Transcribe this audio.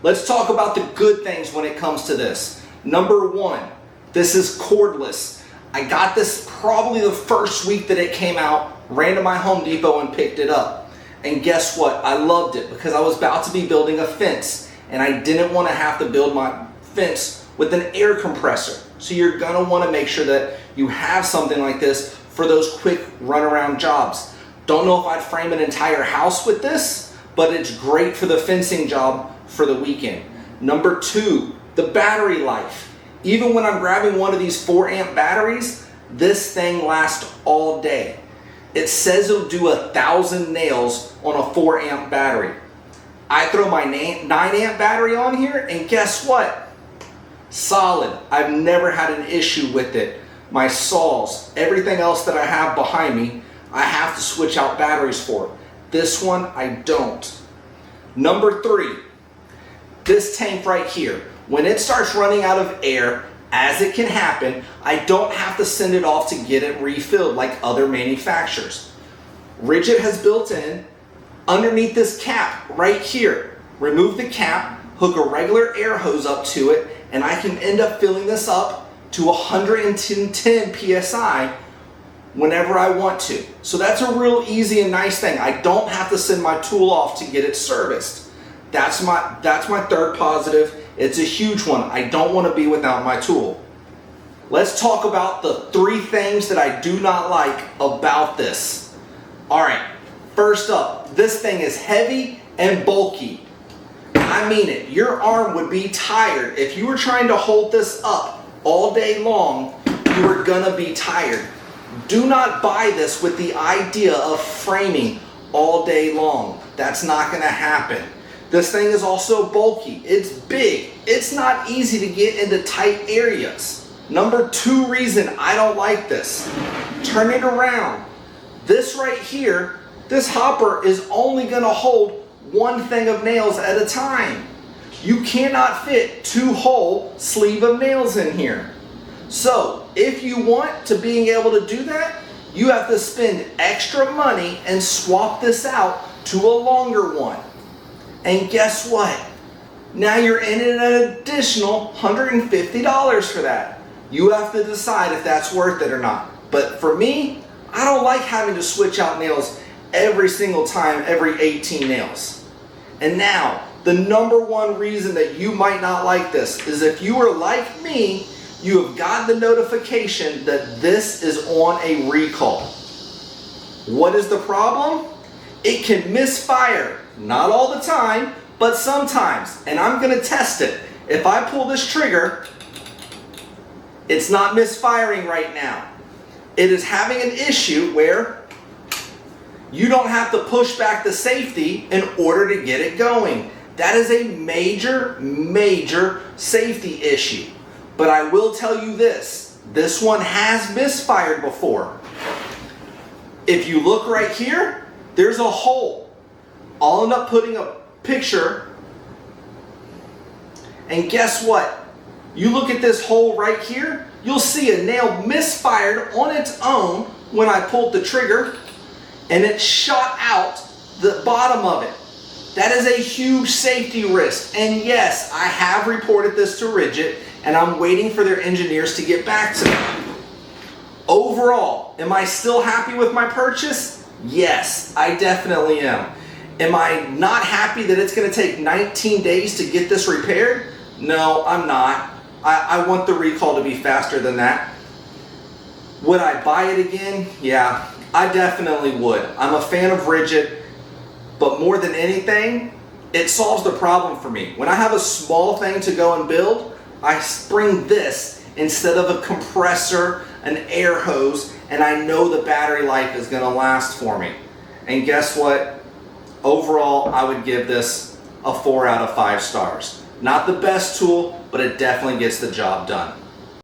Let's talk about the good things when it comes to this. Number one, this is cordless. I got this probably the first week that it came out, ran to my Home Depot and picked it up. And guess what? I loved it because I was about to be building a fence and I didn't want to have to build my fence with an air compressor. So you're gonna want to make sure that you have something like this for those quick runaround jobs. Don't know if I'd frame an entire house with this, but it's great for the fencing job for the weekend. Number two, the battery life. Even when I'm grabbing one of these 4-amp batteries, this thing lasts all day. It says it'll do 1,000 nails on a 4-amp battery. I throw my 9-amp battery on here and guess what? Solid. I've never had an issue with it. My saws, everything else that I have behind me, I have to switch out batteries for. This one, I don't. Number three, this tank right here. When it starts running out of air, as it can happen, I don't have to send it off to get it refilled like other manufacturers. Ridgid has built in, underneath this cap right here, remove the cap, hook a regular air hose up to it, and I can end up filling this up to 110 PSI whenever I want to. So that's a real easy and nice thing. I don't have to send my tool off to get it serviced. That's my third positive. It's a huge one. I don't want to be without my tool. Let's talk about the 3 things that I do not like about this. All right, first up, this thing is heavy and bulky. I mean it. Your arm would be tired. If you were trying to hold this up all day long, you are gonna be tired. Do not buy this with the idea of framing all day long. That's not gonna happen. This thing is also bulky. It's big. It's not easy to get into tight areas. Number 2 reason I don't like this. Turn it around. This right here, this hopper is only gonna hold 1 thing of nails at a time. You cannot fit 2 whole sleeve of nails in here. So if you want to being able to do that, you have to spend extra money and swap this out to a longer one. And guess what? Now you're in an additional $150 for that. You have to decide if that's worth it or not. But for me, I don't like having to switch out nails every single time, every 18 nails. And now, the number 1 reason that you might not like this is if you are like me, you have gotten the notification that this is on a recall. What is the problem? It can misfire. Not all the time, but sometimes. And I'm going to test it. If I pull this trigger, it's not misfiring right now. It is having an issue where you don't have to push back the safety in order to get it going. That is a major, major safety issue. But I will tell you this one has misfired before. If you look right here, there's a hole. I'll end up putting a picture, and guess what? You look at this hole right here, you'll see a nail misfired on its own when I pulled the trigger, and it shot out the bottom of it. That is a huge safety risk, and yes, I have reported this to Ridgid, and I'm waiting for their engineers to get back to me. Overall, am I still happy with my purchase? Yes, I definitely am. Am I not happy that it's going to take 19 days to get this repaired? No, I'm not. I want the recall to be faster than that. Would I buy it again? Yeah, I definitely would. I'm a fan of Ridgid, but more than anything, it solves the problem for me. When I have a small thing to go and build, I bring this instead of a compressor, an air hose, and I know the battery life is going to last for me. And guess what? Overall, I would give this a 4 out of 5 stars. Not the best tool, but it definitely gets the job done.